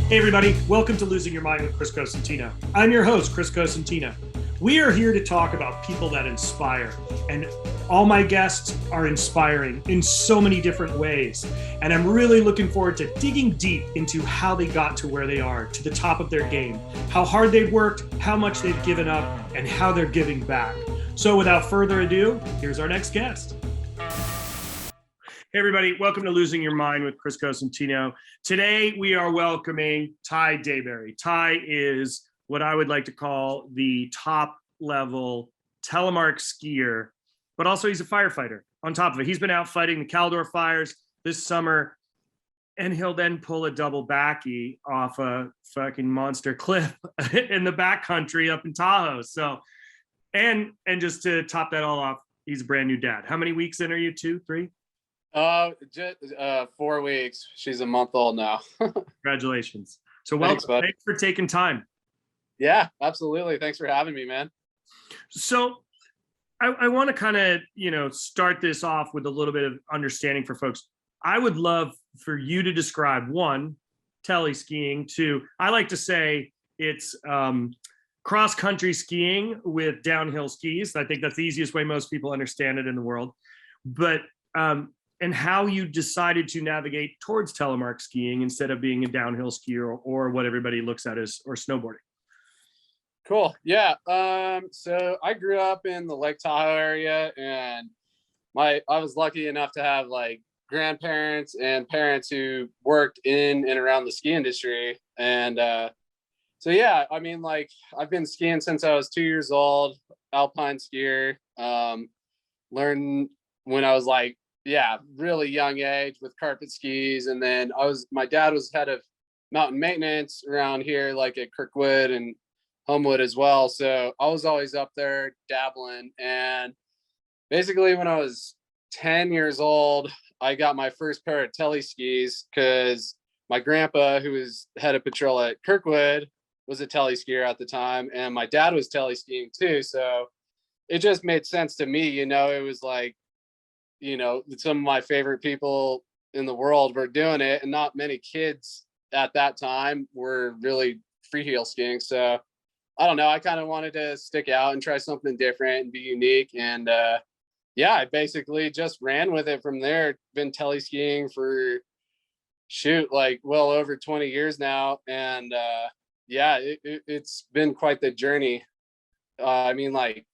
Hey everybody, welcome to Losing Your Mind with Chris Cosentino. I'm your host, Chris Cosentino. We are here to talk about people that inspire, and all my guests are inspiring in so many different ways. And I'm really looking forward to digging deep into how they got to where they are, to the top of their game, how hard they've worked, how much they've given up, and how they're giving back. So without further ado, here's our next guest. Hey everybody, welcome to Losing Your Mind with Chris Cosentino. Today we are welcoming Ty Dayberry. Ty is what I would like to call the top level Telemark skier, but also he's a firefighter on top of it. He's been out fighting the Caldor fires this summer, and he'll then pull a double backy off a fucking monster cliff in the backcountry up in Tahoe. So, and just to top that all off, he's a brand new dad. How many weeks in are you? 2, 3? Just 4 weeks. She's a month old now. Congratulations. So welcome. Thanks for taking time. Yeah, absolutely. Thanks for having me, man. So I want to kind of, start this off with a little bit of understanding for folks. I would love for you to describe, one, tele skiing. Two, I like to say it's cross country skiing with downhill skis. I think that's the easiest way most people understand it in the world. But and how you decided to navigate towards telemark skiing instead of being a downhill skier or what everybody looks at as or snowboarding. Cool. Yeah. So I grew up in the Lake Tahoe area, and I was lucky enough to have like grandparents and parents who worked in and around the ski industry. And so yeah, I mean, like I've been skiing since I was 2 years old, alpine skier. Learned when I was like, really young age with carpet skis. And then my dad was head of mountain maintenance around here, like at Kirkwood and Homewood as well. So I was always up there dabbling. And basically when I was 10 years old, I got my first pair of Tele skis because my grandpa, who was head of patrol at Kirkwood, was a Tele skier at the time. And my dad was Tele skiing too. So it just made sense to me, it was like, some of my favorite people in the world were doing it, and not many kids at that time were really freeheel skiing. So I don't know, I kind of wanted to stick out and try something different and be unique. And I basically just ran with it from there. Been tele skiing for like well over 20 years now. And it's been quite the journey. I mean, like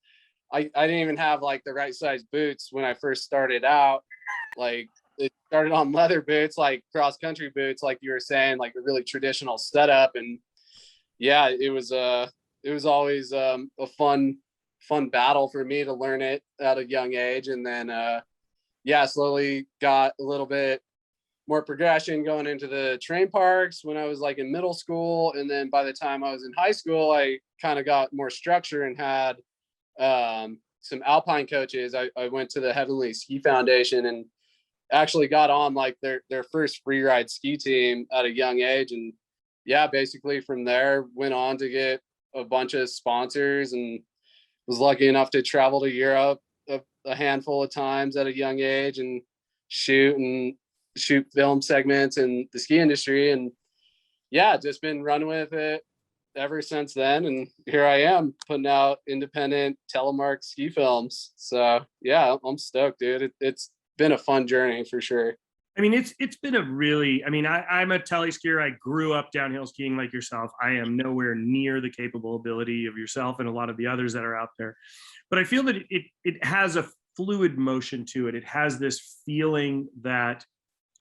I didn't even have like the right size boots when I first started out. Like it started on leather boots, like cross country boots, like you were saying, like a really traditional setup. And yeah, it was always a fun battle for me to learn it at a young age. And then slowly got a little bit more progression going into the train parks when I was like in middle school. And then by the time I was in high school, I kind of got more structure and had some alpine coaches. I went to the Heavenly Ski Foundation and actually got on like their first free ride ski team at a young age. And basically from there went on to get a bunch of sponsors and was lucky enough to travel to Europe a handful of times at a young age and shoot film segments in the ski industry. And just been running with it ever since then, and here I am putting out independent Telemark ski films. So I'm stoked, dude. It's been a fun journey for sure. I mean, it's been a really, I'm a tele skier. I grew up downhill skiing like yourself. I am nowhere near the capable ability of yourself and a lot of the others that are out there, but I feel that it has a fluid motion to it. It has this feeling that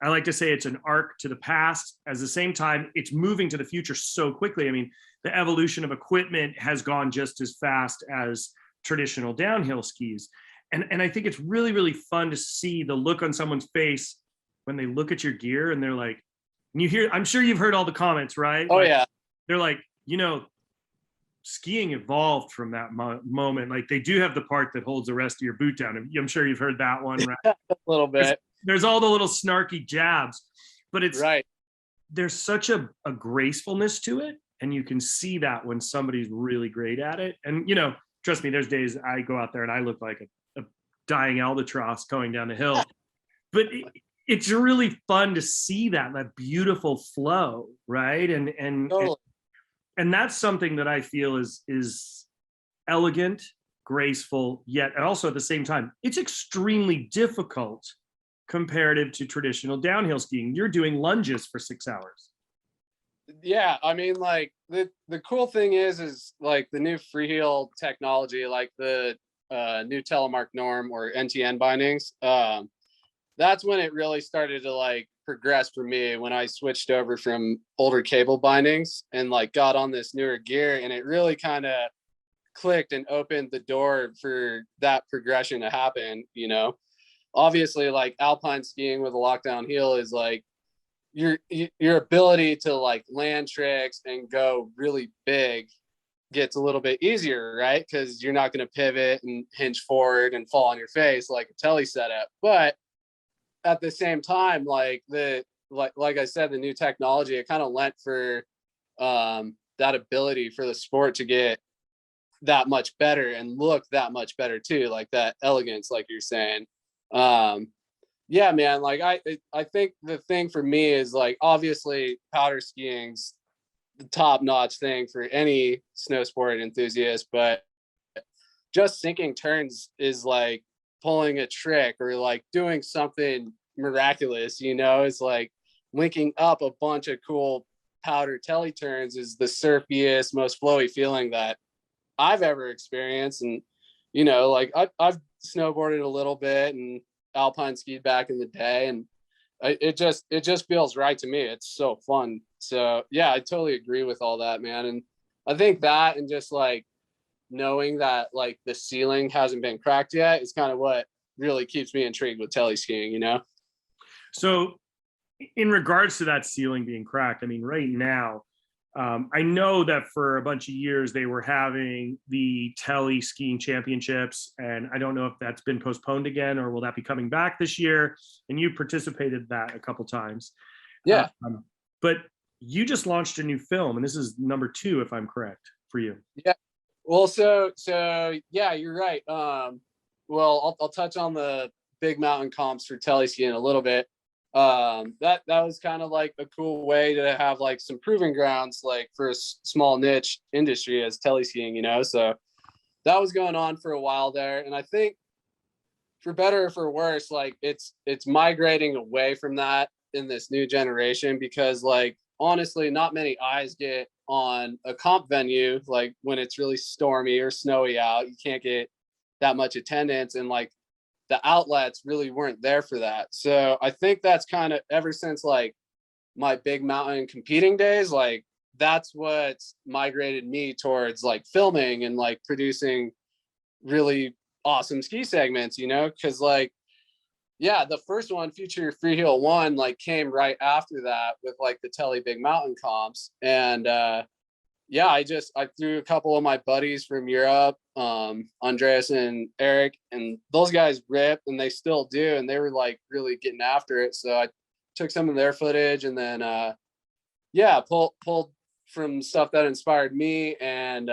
I like to say it's an arc to the past. At the same time, it's moving to the future so quickly. I mean, the evolution of equipment has gone just as fast as traditional downhill skis. And I think it's really, really fun to see the look on someone's face when they look at your gear and they're like, I'm sure you've heard all the comments, right? Oh, yeah. They're like, skiing evolved from that moment. Like they do have the part that holds the rest of your boot down. I'm sure you've heard that one, right? A little bit. There's all the little snarky jabs, but it's right. There's such a gracefulness to it. And you can see that when somebody's really great at it. And, trust me, there's days I go out there and I look like a dying albatross going down the hill. But it's really fun to see that beautiful flow, right? Totally. And that's something that I feel is elegant, graceful, yet and also at the same time, it's extremely difficult comparative to traditional downhill skiing. You're doing lunges for 6 hours. Yeah, I mean, like the cool thing is like the new Freeheel technology, like the new Telemark norm or NTN bindings. That's when it really started to like progress for me, when I switched over from older cable bindings and like got on this newer gear, and it really kind of clicked and opened the door for that progression to happen. Obviously, like alpine skiing with a lockdown heel is like your ability to like land tricks and go really big gets a little bit easier, right? Because you're not going to pivot and hinge forward and fall on your face like a Tele setup. But at the same time, like I said, the new technology, it kind of lent for that ability for the sport to get that much better and look that much better too, like that elegance, like you're saying. Yeah, man, like I think the thing for me is like, obviously powder skiing's the top notch thing for any snow sport enthusiast, but just sinking turns is like pulling a trick or like doing something miraculous. It's like linking up a bunch of cool powder Tele turns is the surfiest, most flowy feeling that I've ever experienced. And like I've snowboarded a little bit and alpine skied back in the day, and it just feels right to me. It's so fun. So yeah, I totally agree with all that, man. And I think that, and just like knowing that like the ceiling hasn't been cracked yet, is kind of what really keeps me intrigued with tele skiing. So in regards to that ceiling being cracked, I mean, right now, I know that for a bunch of years they were having the Tele skiing championships, and I don't know if that's been postponed again or will that be coming back this year. And you participated that a couple times. Yeah. But you just launched a new film, and this is number 2, if I'm correct, for you. Yeah. Well, so yeah, you're right. Well, I'll touch on the big mountain comps for tele skiing a little bit. That was kind of like a cool way to have like some proving grounds, like for a small niche industry as tele skiing. So that was going on for a while there, and I think for better or for worse, like it's migrating away from that in this new generation, because like honestly, not many eyes get on a comp venue like when it's really stormy or snowy out. You can't get that much attendance, and like the outlets really weren't there for that. So I think that's kind of, ever since like my big mountain competing days, like that's what's migrated me towards like filming and like producing really awesome ski segments, because like, yeah, the first one, Future Freeheel 1, like came right after that with like the Tele Big Mountain comps. And yeah, I threw a couple of my buddies from Europe, Andreas and Eric, and those guys ripped, and they still do, and they were like really getting after it. So I took some of their footage, and then yeah, pulled from stuff that inspired me, and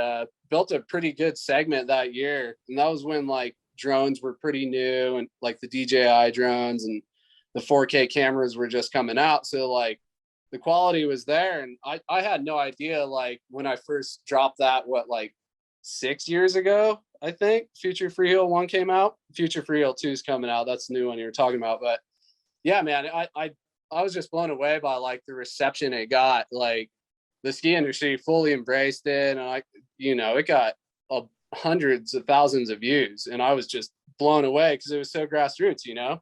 built a pretty good segment that year. And that was when like drones were pretty new, and like the DJI drones and the 4K cameras were just coming out. So like the quality was there, and I had no idea, like when I first dropped that, like 6 years ago, I think Future Freeheel 1 came out. Future Freeheel 2 is coming out. That's the new one you were talking about. But yeah, man, I was just blown away by like the reception it got. Like the ski industry fully embraced it, and it got hundreds of thousands of views, and I was just blown away because it was so grassroots.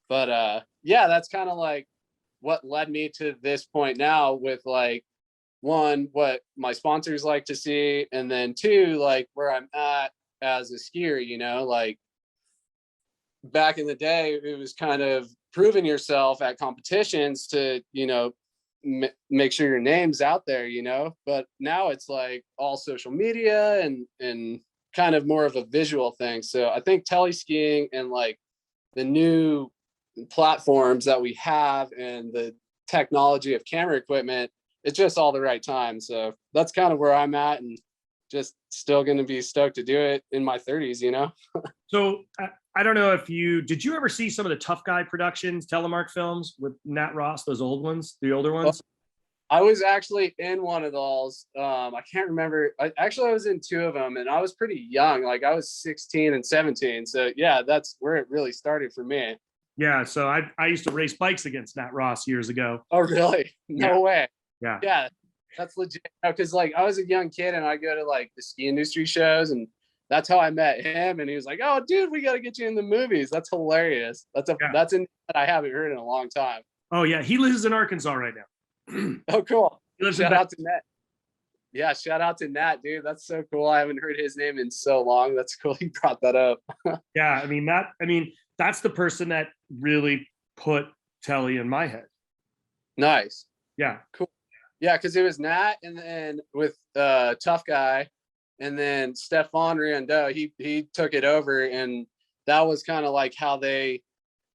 But yeah, that's kind of like what led me to this point now, with like, one, what my sponsors like to see, and then 2, like where I'm at as a skier. Like back in the day, it was kind of proving yourself at competitions to make sure your name's out there, but now it's like all social media and kind of more of a visual thing. So I think tele skiing and like the new platforms that we have and the technology of camera equipment, it's just all the right time. So that's kind of where I'm at, and just still going to be stoked to do it in my 30s. So I don't know if did you ever see some of the Tough Guy Productions Telemark films with Nat Ross, those old ones, the older Well, ones? I was actually in one of those. I can't remember. I was in two of them, and I was pretty young. Like I was 16 and 17. So yeah, that's where it really started for me. Yeah, so I used to race bikes against Nat Ross years ago. Oh, really? Yeah, No way. yeah. Yeah, that's legit. Because like I was a young kid and I go to like the ski industry shows, and that's how I met him. And he was like, "Oh, dude, we got to get you in the movies." That's hilarious. Yeah. That's in that I haven't heard in a long time. Oh yeah, he lives in Arkansas right now. Oh, cool. He lives in Shout out to Nat. Yeah, shout out to Nat, dude. That's so cool. I haven't heard his name in so long. That's cool. He brought that up. Yeah, that's the person that really put Telly in my head. Nice. Yeah. Cool. Yeah, because it was Nat and then with Tough Guy, and then Stefan Riendeau, he took it over, and that was kind of like how they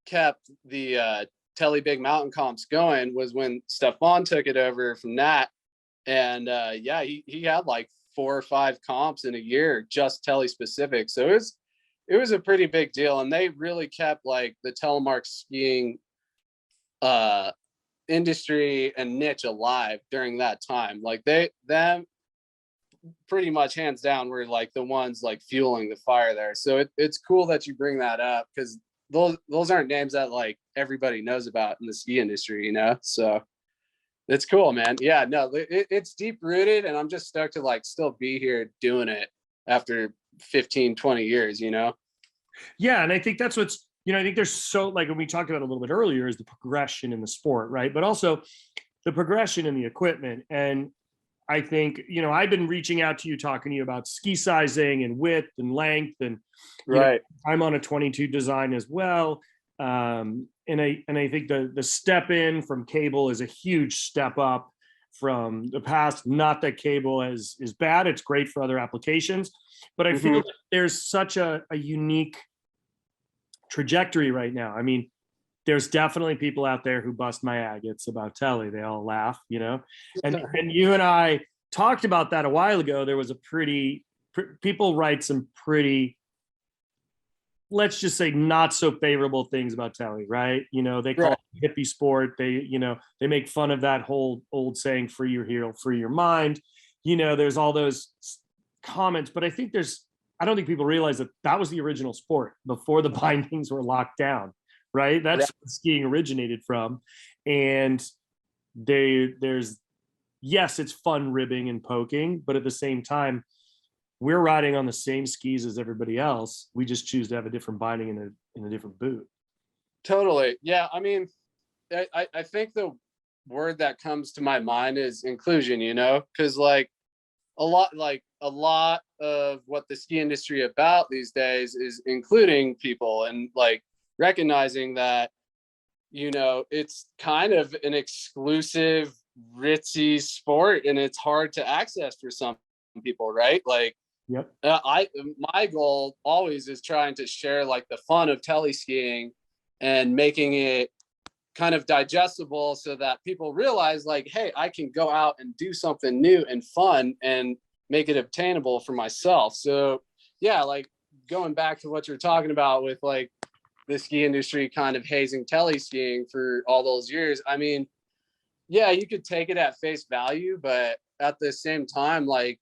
kept the Telly Big Mountain comps going, was when Stefan took it over from Nat. And yeah, he had like 4 or 5 comps in a year, just Telly specific. So it was a pretty big deal, and they really kept like the telemark skiing industry and niche alive during that time. Like them pretty much hands down were like the ones like fueling the fire there. So it's cool that you bring that up, because those aren't names that like everybody knows about in the ski industry, So it's cool, man. Yeah, no, it's deep rooted, and I'm just stoked to like still be here doing it after 15, 20 years, Yeah, and I think that's I think there's so, like, when we talked about a little bit earlier, is the progression in the sport, right? But also the progression in the equipment. And I think, I've been reaching out to you, talking to you about ski sizing and width and length. And Right. I'm on a 22 design as well. And I think the step in from cable is a huge step up from the past. Not that cable is bad, it's great for other applications, but I feel like there's such a unique trajectory right now. I mean, there's definitely people out there who bust my agates about Telly. They all laugh, and you and I talked about that a while ago. There was people write some pretty, let's just say, not so favorable things about Telly, right? They call it hippie sport. They make fun of that whole old saying, free your heel, free your mind. There's all those comments, but I don't think people realize that was the original sport before the bindings were locked down, right? That's where skiing originated from. And yes, it's fun ribbing and poking, but at the same time, we're riding on the same skis as everybody else. We just choose to have a different binding in a different boot. Totally. Yeah. I mean, I think the word that comes to my mind is inclusion, because like a lot of what the ski industry about these days is including people, and like recognizing that, it's kind of an exclusive ritzy sport, and it's hard to access for some people, right? Like, yep. My goal always is trying to share like the fun of tele skiing and making it kind of digestible, so that people realize like, hey, I can go out and do something new and fun and make it obtainable for myself. So yeah, like going back to what you're talking about with like the ski industry kind of hazing tele skiing for all those years. I mean, yeah, you could take it at face value, but at the same time, like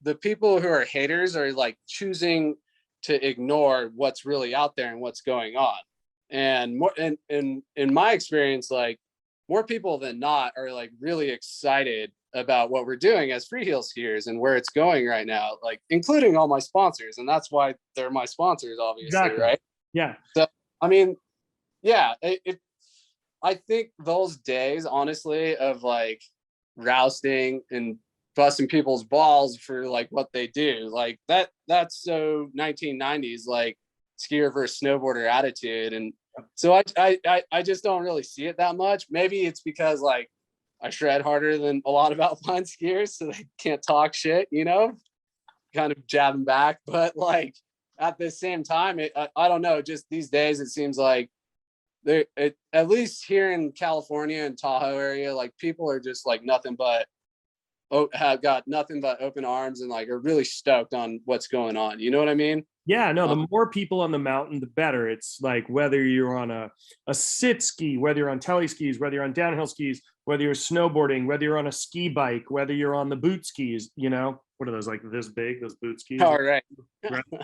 the people who are haters are like choosing to ignore what's really out there and what's going on. And more, and in my experience, like more people than not are like really excited about what we're doing as Freeheel skiers and where it's going right now, like including all my sponsors. And that's why they're my sponsors, obviously. Exactly. Right. Yeah. So, I mean, yeah, I think those days, honestly, of like rousting and busting people's balls for like what they do, like that's so 1990s, like skier versus snowboarder attitude. And so I just don't really see it that much. Maybe it's because like I shred harder than a lot of alpine skiers, so they can't talk shit, kind of jabbing back. But like at the same time, I don't know, just these days it seems like at least here in California and Tahoe area, like people are just like nothing but have got nothing but open arms and like are really stoked on what's going on. You know what I mean? Yeah, no, the more people on the mountain, the better. It's like whether you're on a sit ski, whether you're on tele skis, whether you're on downhill skis, whether you're snowboarding, whether you're on a ski bike, whether you're on the boot skis, you know, what are those, like this big, those boot skis? All right. Right?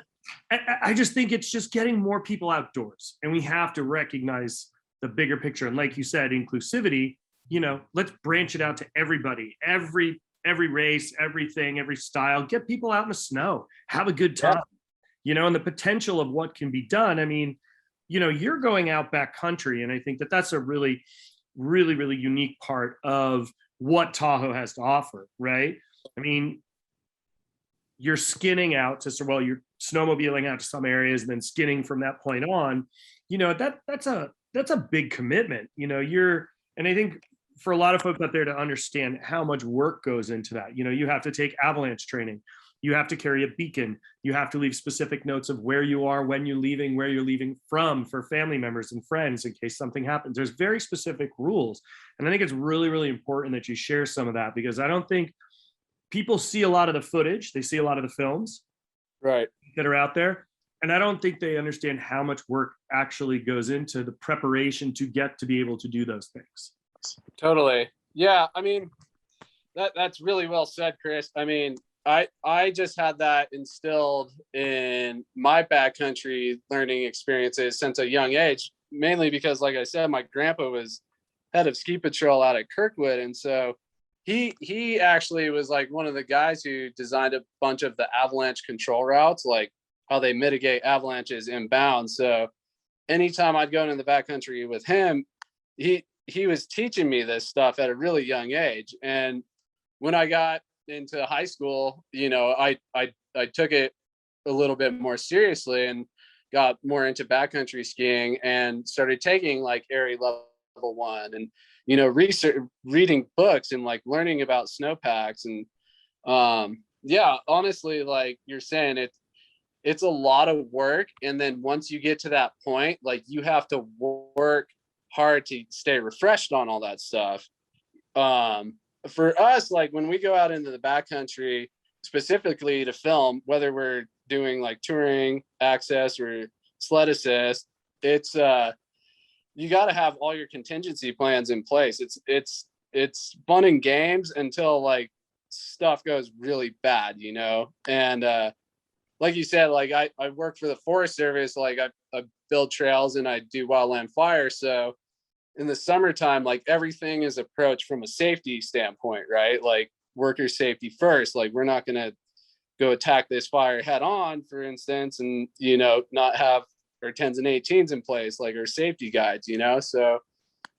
I just think it's just getting more people outdoors, and we have to recognize the bigger picture. And like you said, inclusivity, you know, let's branch it out to everybody, every race, everything, every style, get people out in the snow, have a good time. You know, and the potential of what can be done. I mean, you know, you're going out backcountry, and I think that that's a really, really, really unique part of what Tahoe has to offer, right? I mean, you're skinning out to, well, you're snowmobiling out to some areas and then skinning from that point on. You know, that's a big commitment. You know, and I think for a lot of folks out there to understand how much work goes into that, you know, you have to take avalanche training. You have to carry a beacon. You have to leave specific notes of where you are, when you're leaving, where you're leaving from for family members and friends in case something happens. There's very specific rules. And I think it's really, really important that you share some of that, because I don't think people see a lot of the footage. They see a lot of the films right that are out there. And I don't think they understand how much work actually goes into the preparation to get to be able to do those things. Totally. Yeah. I mean, that's really well said, Chris. I mean, I just had that instilled in my backcountry learning experiences since a young age, mainly because, like I said, my grandpa was head of ski patrol out at Kirkwood. And so he actually was like one of the guys who designed a bunch of the avalanche control routes, like how they mitigate avalanches inbound. So anytime I'd go into the backcountry with him, he was teaching me this stuff at a really young age. And when I got into high school, you know, I took it a little bit more seriously and got more into backcountry skiing and started taking like area level 1 and, you know, reading books and like learning about snowpacks. And yeah, honestly, like you're saying, it's a lot of work. And then once you get to that point, like you have to work hard to stay refreshed on all that stuff. For us, like when we go out into the backcountry specifically to film, whether we're doing like touring access or sled assist, it's you got to have all your contingency plans in place. It's fun and games until like stuff goes really bad, you know. And like you said, like I work for the Forest Service, like I build trails and I do wildland fire. So in the summertime, like everything is approached from a safety standpoint, right? Like worker safety first. Like we're not going to go attack this fire head on, for instance, and, you know, not have our 10s and 18s in place, like our safety guides, you know? So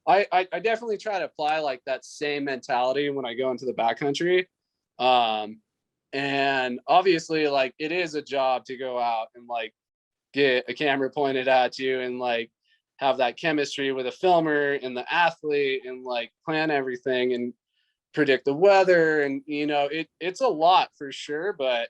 I definitely try to apply like that same mentality when I go into the backcountry. And obviously like it is a job to go out and like get a camera pointed at you and like have that chemistry with a filmer and the athlete and like plan everything and predict the weather. And, you know, it's a lot for sure. But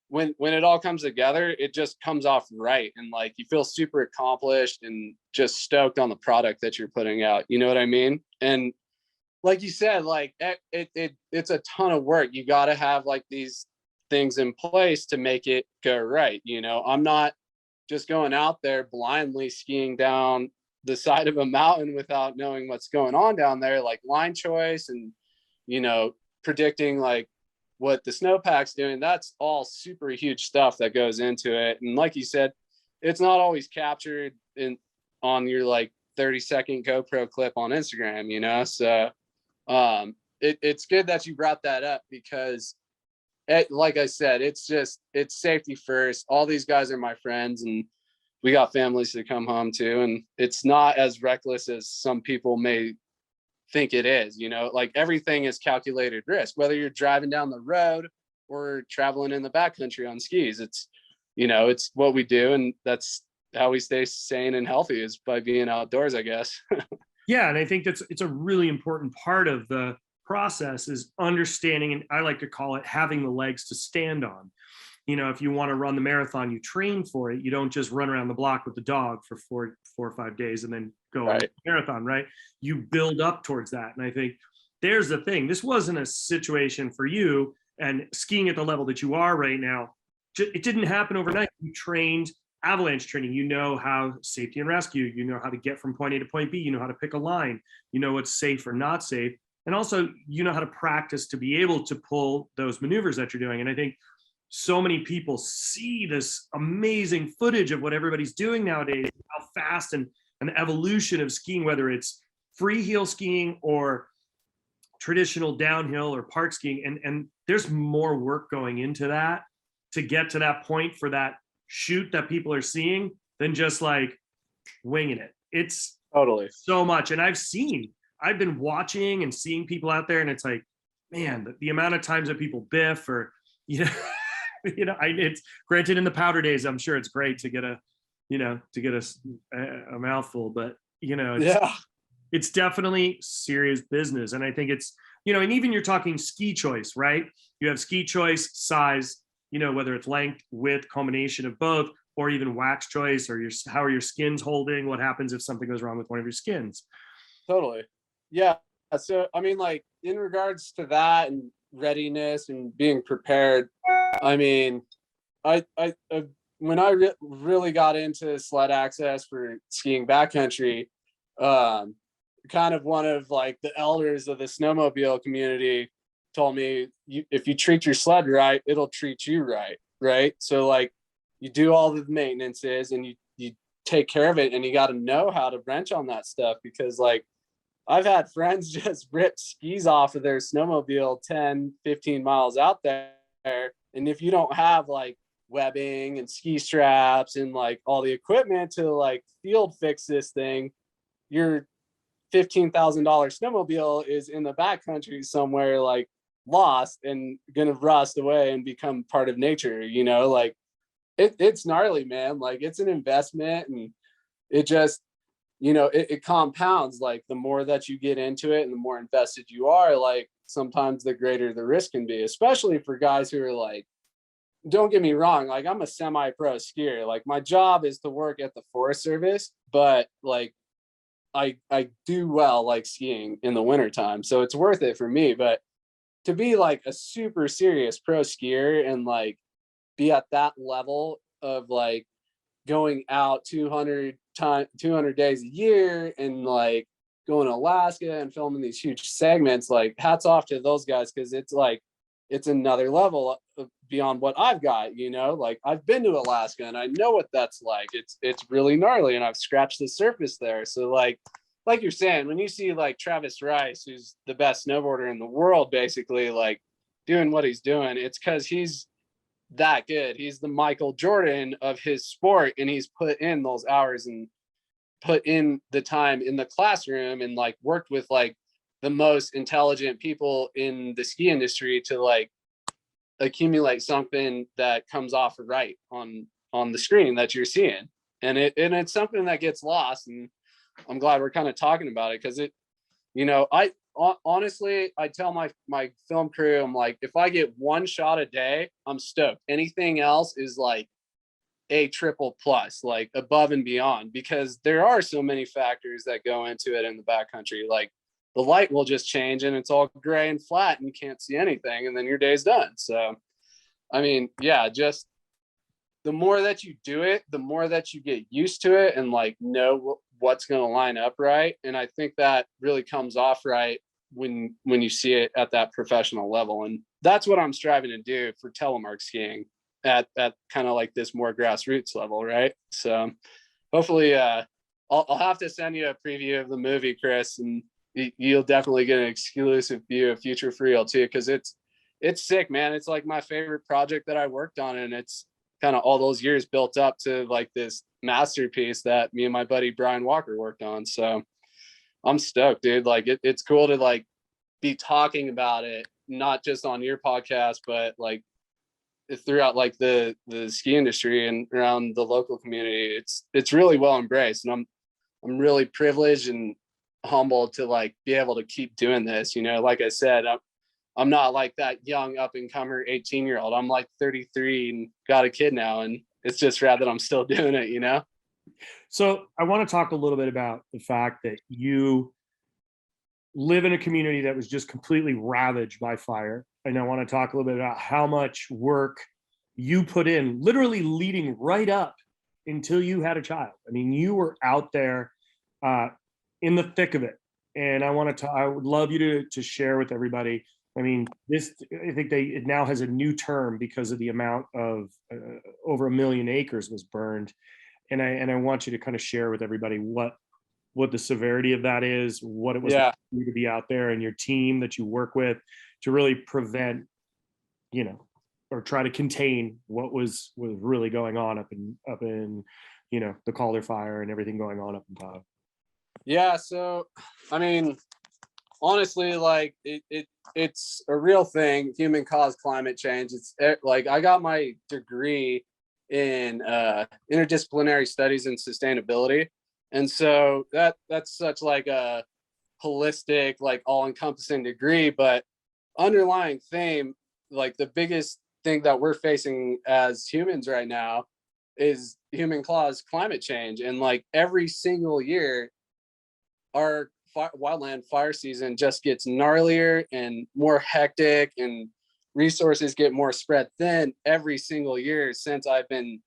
when it all comes together, it just comes off right. And like, you feel super accomplished and just stoked on the product that you're putting out. You know what I mean? And like you said, like it's a ton of work. You got to have like these things in place to make it go right. You know, I'm not just going out there blindly skiing down the side of a mountain without knowing what's going on down there, like line choice and, you know, predicting like what the snowpack's doing. That's all super huge stuff that goes into it. And like you said, it's not always captured on your like 30-second GoPro clip on Instagram, you know? So it's good that you brought that up because like I said, it's safety first. All these guys are my friends and we got families to come home to, and it's not as reckless as some people may think it is, you know, like everything is calculated risk, whether you're driving down the road or traveling in the backcountry on skis. It's, you know, it's what we do. And that's how we stay sane and healthy, is by being outdoors, I guess. Yeah. And I think it's a really important part of the process is understanding, and I like to call it having the legs to stand on. You know, if you want to run the marathon, you train for it. You don't just run around the block with the dog for four or 5 days and then go on the marathon, right? You build up towards that. And I think there's the thing. This wasn't a situation for you, and skiing at the level that you are right now, it didn't happen overnight. You trained avalanche training. You know how safety and rescue, you know how to get from point A to point B, you know how to pick a line, you know what's safe or not safe. And also, you know how to practice to be able to pull those maneuvers that you're doing. And I think so many people see this amazing footage of what everybody's doing nowadays, how fast and an evolution of skiing, whether it's freeheel skiing or traditional downhill or park skiing. And there's more work going into that to get to that point for that shoot that people are seeing than just like winging it. It's Totally. so much. And I've been watching and seeing people out there, and it's like, man, the amount of times that people biff or, you know, it's granted in the powder days, I'm sure it's great to get a mouthful, but it's definitely serious business. And I think it's, and even you're talking ski choice, right? You have ski choice, size, whether it's length, width, combination of both, or even wax choice, or how are your skins holding? What happens if something goes wrong with one of your skins? Totally. Yeah. So, I mean, like in regards to that and readiness and being prepared, I mean, I when I really got into sled access for skiing backcountry, kind of one of like the elders of the snowmobile community told me, if you treat your sled right, it'll treat you right. Right. So like you do all the maintenances and you take care of it, and you got to know how to wrench on that stuff, because like I've had friends just rip skis off of their snowmobile 10, 15 miles out there. And if you don't have like webbing and ski straps and like all the equipment to like field fix this thing, your $15,000 snowmobile is in the backcountry somewhere, like lost and gonna rust away and become part of nature. Like it's gnarly, man. Like it's an investment, and it just, it compounds. Like the more that you get into it and the more invested you are, like sometimes the greater the risk can be, especially for guys who are like, don't get me wrong, like I'm a semi-pro skier. Like my job is to work at the Forest Service, but like I do well like skiing in the wintertime, so it's worth it for me. But to be like a super serious pro skier and like be at that level of like going out 200 days a year and like going to Alaska and filming these huge segments, like hats off to those guys, because it's like it's another level beyond what I've got. Like I've been to Alaska and I know what that's like. It's really gnarly, and I've scratched the surface there. So like you're saying, when you see like Travis Rice, who's the best snowboarder in the world, basically like doing what he's doing, it's because he's that good. He's the Michael Jordan of his sport, and he's put in those hours and put in the time in the classroom and like worked with like the most intelligent people in the ski industry to like accumulate something that comes off right on the screen that you're seeing. And it's something that gets lost, and I'm glad we're kind of talking about it, because I honestly, I tell my film crew, I'm like, if I get one shot a day, I'm stoked. Anything else is like a triple plus, like above and beyond, because there are so many factors that go into it in the backcountry. Like the light will just change and it's all gray and flat and you can't see anything, and then your day's done. So, I mean, yeah, just the more that you do it, the more that you get used to it and like know what's going to line up right. And I think that really comes off right when you see it at that professional level. And that's what I'm striving to do for Telemark skiing at kind of like this more grassroots level, right? So hopefully I'll have to send you a preview of the movie, Chris, and you'll definitely get an exclusive view of future Freeheel too, because it's sick, man. It's like my favorite project that I worked on, and it's kind of all those years built up to like this masterpiece that me and my buddy Brian Walker worked on. So I'm stoked, dude. Like it's cool to like be talking about it, not just on your podcast, but like throughout like the ski industry and around the local community. It's really well embraced, and I'm really privileged and humbled to like be able to keep doing this. Like I said, I'm not like that young up and comer 18-year-old. I'm like 33 and got a kid now, and it's just rad that I'm still doing it. So I want to talk a little bit about the fact that you live in a community that was just completely ravaged by fire. And I want to talk a little bit about how much work you put in, literally leading right up until you had a child. I mean, you were out there in the thick of it. And I would love you to share with everybody. I mean, I think it now has a new term because of the amount of over 1 million acres was burned. And I want you to kind of share with everybody what the severity of that is, what it was like for you to be out there, and your team that you work with to really prevent, or try to contain what was really going on up in the Calder fire and everything going on up in Tahoe. Yeah, so I mean, honestly, like it's a real thing, human caused climate change. It's like I got my degree in interdisciplinary studies and sustainability, and so that's such like a holistic, like all-encompassing degree. But underlying theme, like the biggest thing that we're facing as humans right now is human caused climate change. And like every single year our wildland fire season just gets gnarlier and more hectic, and resources get more spread thin every single year since I've been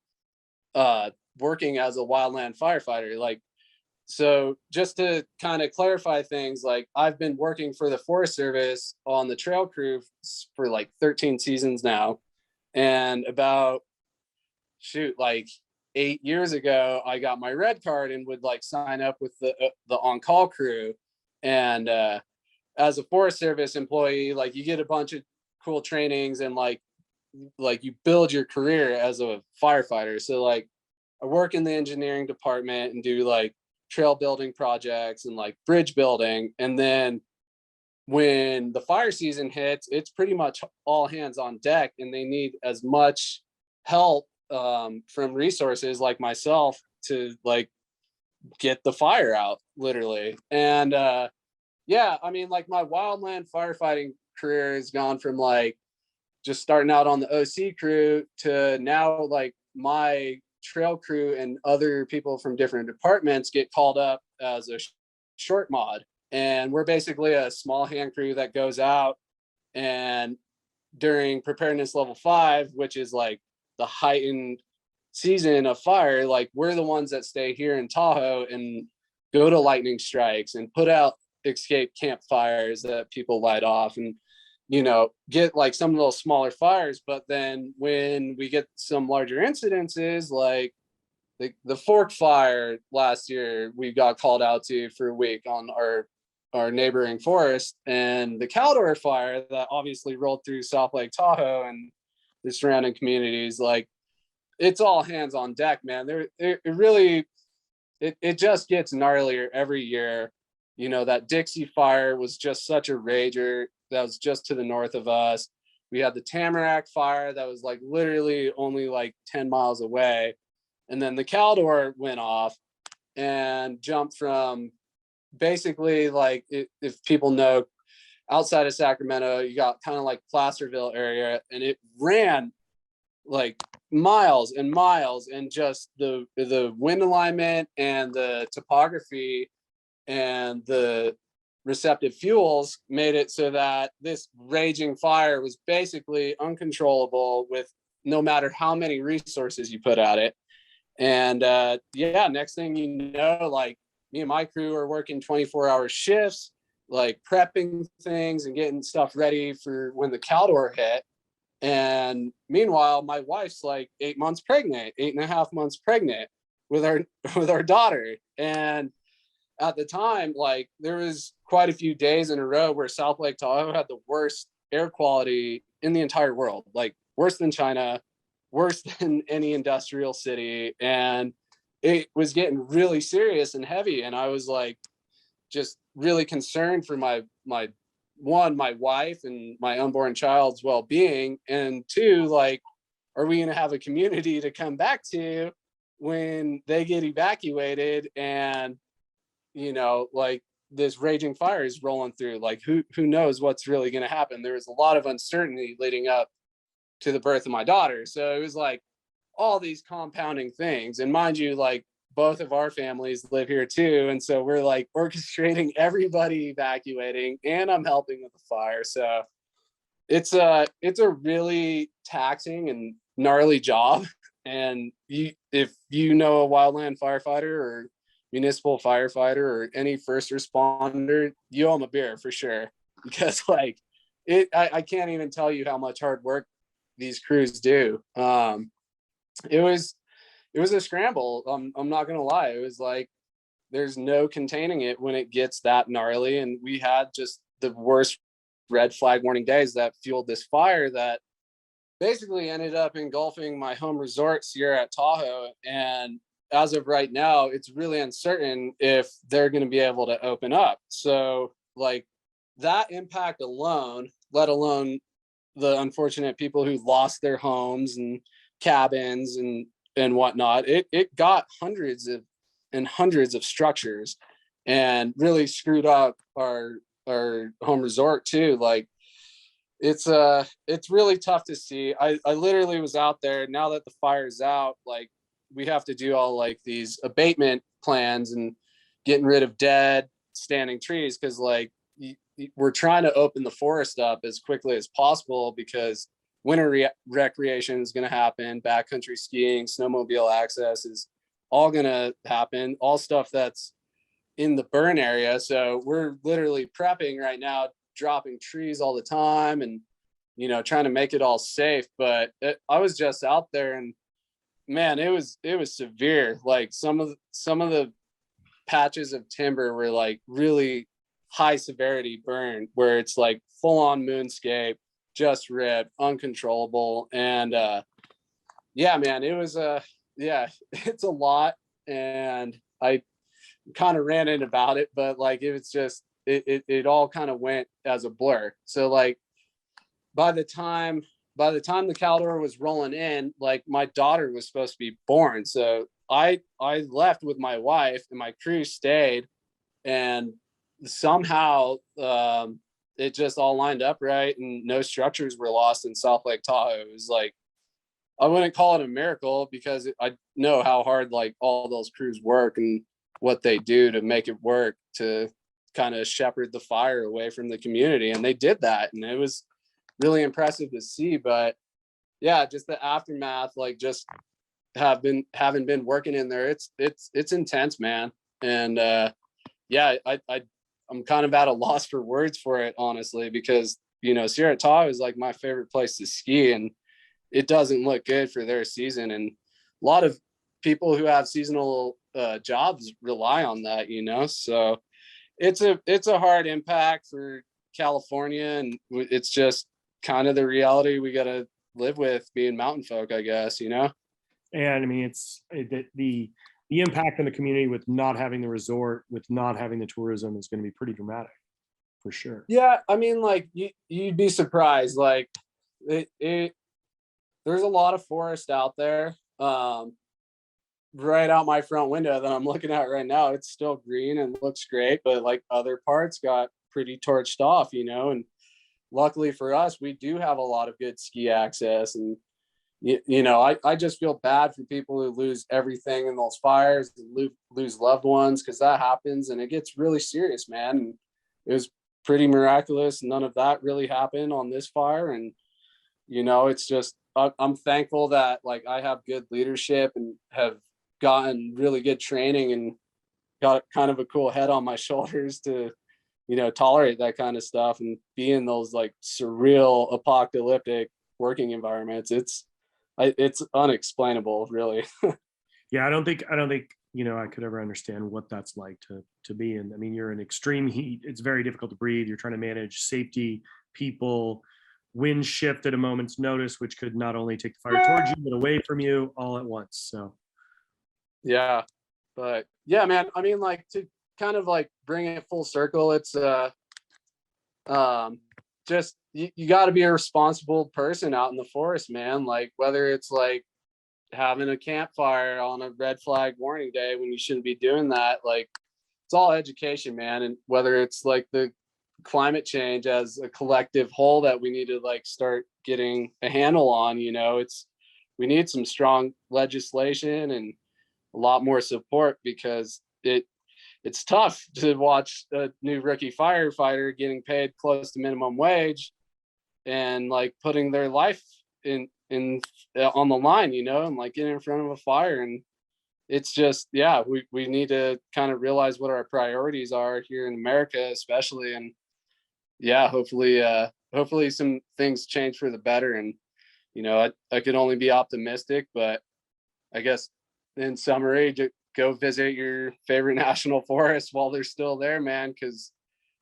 working as a wildland firefighter. Like, so just to kind of clarify things, like I've been working for the Forest Service on the trail crew for like 13 seasons now. And about like 8 years ago, I got my red card and would like sign up with the on-call crew. And as a Forest Service employee, like you get a bunch of cool trainings and like you build your career as a firefighter. So like I work in the engineering department and do like trail building projects and like bridge building. And then when the fire season hits, it's pretty much all hands on deck, and they need as much help from resources like myself to like get the fire out, literally. And yeah, I mean, like my wildland firefighting career has gone from like just starting out on the OC crew to now like my trail crew and other people from different departments get called up as a short mod. And we're basically a small hand crew that goes out, and during preparedness level 5, which is like the heightened season of fire, like we're the ones that stay here in Tahoe and go to lightning strikes and put out escape campfires that people light off, and get like some of those smaller fires. But then when we get some larger incidences, like the Fork fire last year, we got called out to for a week on our neighboring forest, and the Caldor fire that obviously rolled through South Lake Tahoe and the surrounding communities, like it's all hands on deck, man. It just gets gnarlier every year. That Dixie fire was just such a rager that was just to the north of us. We had the Tamarack fire that was like literally only like 10 miles away. And then the Caldor went off and jumped from basically like, if people know, outside of Sacramento, you got kind of like Placerville area, and it ran like miles and miles, and just the wind alignment and the topography and the receptive fuels made it so that this raging fire was basically uncontrollable with no matter how many resources you put at it. And yeah, next thing you know, like me and my crew are working 24-hour shifts, like prepping things and getting stuff ready for when the Caldor hit. And meanwhile, my wife's like 8 months pregnant, 8.5 months pregnant with our daughter. And at the time, like there was quite a few days in a row where South Lake Tahoe had the worst air quality in the entire world, like worse than China, worse than any industrial city. And it was getting really serious and heavy. And I was like, just really concerned for my wife and my unborn child's well-being. And 2, like, are we going to have a community to come back to when they get evacuated and, like this raging fire is rolling through? Like, who knows what's really going to happen? There was a lot of uncertainty leading up to the birth of my daughter. So it was like all these compounding things. And mind you, like both of our families live here too. And so we're like orchestrating everybody evacuating, and I'm helping with the fire. So it's a really taxing and gnarly job. And if you know a wildland firefighter or municipal firefighter or any first responder, you owe them a beer for sure. Because like I can't even tell you how much hard work these crews do. It was a scramble. I'm not gonna lie. It was like there's no containing it when it gets that gnarly. And we had just the worst red flag warning days that fueled this fire that basically ended up engulfing my home resort, Sierra at Tahoe. And as of right now, it's really uncertain if they're going to be able to open up. So like that impact alone, let alone the unfortunate people who lost their homes and cabins and whatnot, it got hundreds of structures and really screwed up our home resort too. Like it's really tough to see. I literally was out there. Now that the fire's out, like we have to do all like these abatement plans and getting rid of dead standing trees, because like we're trying to open the forest up as quickly as possible, because winter recreation is going to happen. Backcountry skiing, snowmobile access is all going to happen, all stuff that's in the burn area. So we're literally prepping right now, dropping trees all the time and, you know, trying to make it all safe. But I was just out there and man, it was severe. Like some of the patches of timber were like really high severity burn, where it's like full on moonscape, just red, uncontrollable. And yeah, man, it was yeah, it's a lot. And I kind of ranted about it, but like it was just it all kind of went as a blur. So like by the time the Caldor was rolling in, like my daughter was supposed to be born. So I left with my wife and my crew stayed, and somehow it just all lined up right and no structures were lost in South Lake Tahoe. It was like, I wouldn't call it a miracle, because I know how hard like all those crews work and what they do to make it work, to kind of shepherd the fire away from the community. And they did that. And it was really impressive to see. But yeah, just the aftermath, like just having been working in there, it's intense, man. And yeah, I'm kind of at a loss for words for it, honestly, because, you know, Sierra Tahoe is like my favorite place to ski, and it doesn't look good for their season. And a lot of people who have seasonal jobs rely on that, you know. So it's a hard impact for California, and it's just kind of the reality we got to live with being mountain folk, I guess, you know. And I mean, the impact on the community with not having the resort, with not having the tourism, is going to be pretty dramatic, for sure. Yeah, I mean, like you'd be surprised. Like there's a lot of forest out there. Right out my front window that I'm looking at right now, it's still green and looks great, but like other parts got pretty torched off, you know. And luckily for us, we do have a lot of good ski access. And you know, I just feel bad for people who lose everything in those fires, lose loved ones, because that happens and it gets really serious, man. And it was pretty miraculous. None of that really happened on this fire. And you know, it's just I'm thankful that like I have good leadership and have gotten really good training and got kind of a cool head on my shoulders to, you know, tolerate that kind of stuff and be in those like surreal apocalyptic working environments. It's unexplainable, really. Yeah, I don't think you know, I could ever understand what that's like to be in. I mean, you're in extreme heat. It's very difficult to breathe. You're trying to manage safety, people, wind shift at a moment's notice, which could not only take the fire towards you but away from you all at once. So yeah, but yeah, man, I mean, like to kind of like bring it full circle, it's just you got to be a responsible person out in the forest, man. Like whether it's like having a campfire on a red flag warning day when you shouldn't be doing that, like it's all education, man. And whether it's like the climate change as a collective whole that we need to like start getting a handle on, you know, we need some strong legislation and a lot more support, because it's tough to watch a new rookie firefighter getting paid close to minimum wage and like putting their life in on the line, and like getting in front of a fire. And it's just, yeah, we need to kind of realize what our priorities are here in America, especially. And yeah, hopefully some things change for the better. And I could only be optimistic, but I guess in summary, go visit your favorite national forest while they're still there, man. Because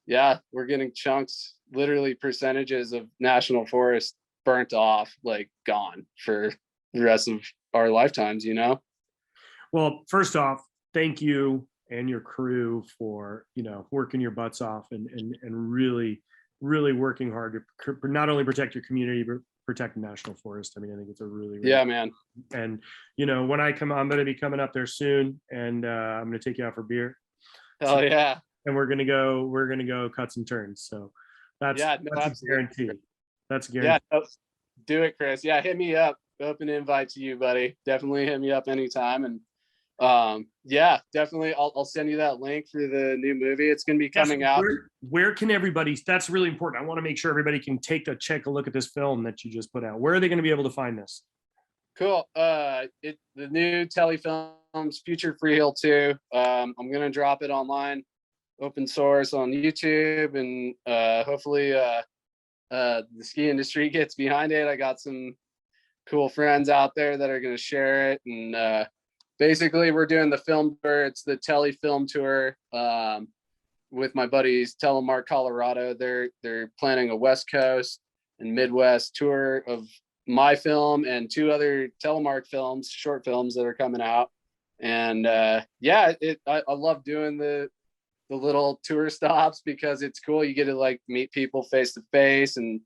yeah, we're getting chunks, literally percentages of national forest burnt off, like gone for the rest of our lifetimes. Well, first off, thank you and your crew for working your butts off and really working hard to not only protect your community but protect the national forest. I mean, I think it's a really yeah, man. And when I'm going to be coming up there soon, and I'm going to take you out for beer. Oh yeah. And we're gonna go cut some turns. So that's a guarantee. That's a guarantee. Yeah, do it, Chris. Yeah, hit me up. Open invite to you, buddy. Definitely hit me up anytime. And yeah, definitely I'll send you that link for the new movie. It's gonna be coming out. Where can everybody, that's really important. I want to make sure everybody can check a look at this film that you just put out. Where are they going to be able to find this? Cool. The new Tele films, Future Freeheel 2. I'm gonna drop it online, open source on YouTube, and hopefully the ski industry gets behind it. I got some cool friends out there that are going to share it. And basically we're doing the film tour. It's the Tele film tour with my buddies Telemark, Colorado. They're planning a West Coast and Midwest tour of my film and 2 other Telemark films, short films that are coming out. And yeah, I love doing the little tour stops because it's cool. You get to like meet people face to face. And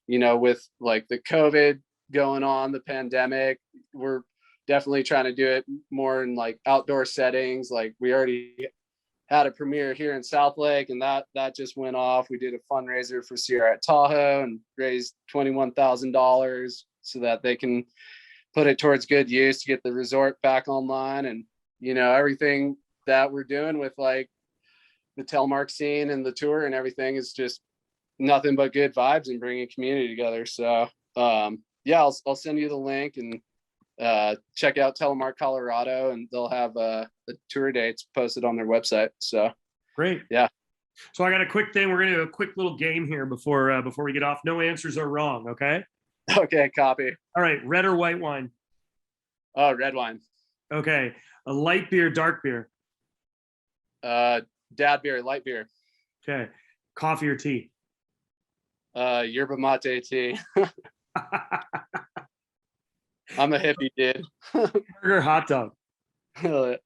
with like the COVID going on, the pandemic, we're definitely trying to do it more in like outdoor settings. Like we already had a premiere here in South Lake, and that just went off. We did a fundraiser for Sierra at Tahoe and raised $21,000 so that they can put it towards good use to get the resort back online. And everything that we're doing with like the Telemark scene and the tour and everything is just nothing but good vibes and bringing community together. So yeah, I'll send you the link, and check out Telemark Colorado, and they'll have the tour dates posted on their website. So great. Yeah. So I got a quick thing. We're gonna do a quick little game here before we get off. No answers are wrong. Okay. Okay. Copy. All right. Red or white wine? Oh, red wine. Okay. A light beer, dark beer? Dad beer, light beer. Okay. Coffee or tea? Yerba mate tea. I'm a hippie, dude. Hamburger, hot dog? What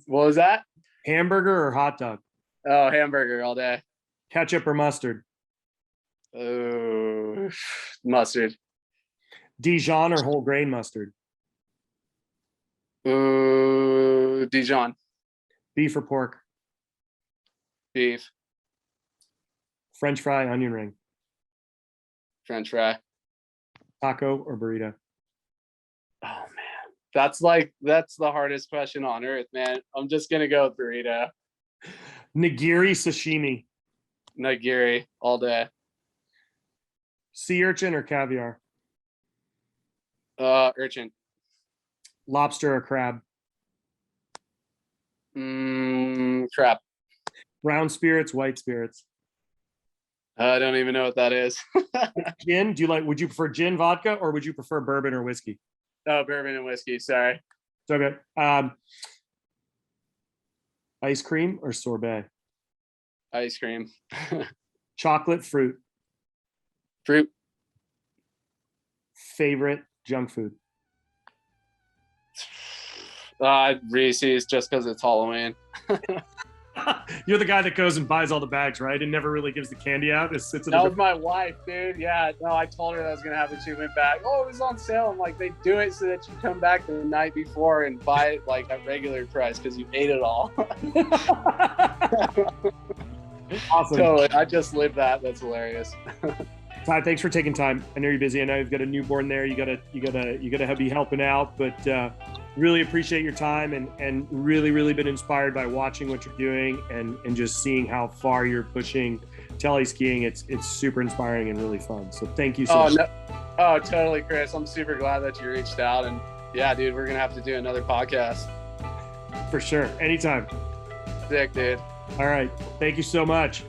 was that? Hamburger or hot dog? Oh, hamburger all day. Ketchup or mustard? Oh, mustard. Dijon or whole grain mustard? Ooh, Dijon. Beef or pork? Beef. French fry, onion ring? French fry. Taco or burrito? Oh man, that's the hardest question on earth, man. I'm just gonna go with burrito. Nigiri, sashimi? Nigiri all day. Sea urchin or caviar? Urchin. Lobster or crab? Crab. Brown spirits, white spirits? I don't even know what that is. Gin? Would you prefer gin, vodka, or would you prefer bourbon or whiskey? Oh, bourbon and whiskey. Sorry. It's okay. Ice cream or sorbet? Ice cream. Chocolate, fruit? Fruit. Favorite junk food? Reese's, just because it's Halloween. You're the guy that goes and buys all the bags, right? And never really gives the candy out. That was my wife, dude. Yeah, no, I told her that was gonna happen. She went back. Oh, it was on sale. I'm like, they do it so that you come back the night before and buy it like at regular price because you ate it all. Awesome. Totally. I just lived that. That's hilarious. Ty, thanks for taking time. I know you're busy. I know you've got a newborn there. You gotta be helping out, but Really appreciate your time and really been inspired by watching what you're doing and just seeing how far you're pushing tele skiing. It's super inspiring and really fun. So thank you so much. No. Oh, totally, Chris. I'm super glad that you reached out. And yeah, dude, we're going to have to do another podcast. For sure. Anytime. Sick, dude. All right. Thank you so much.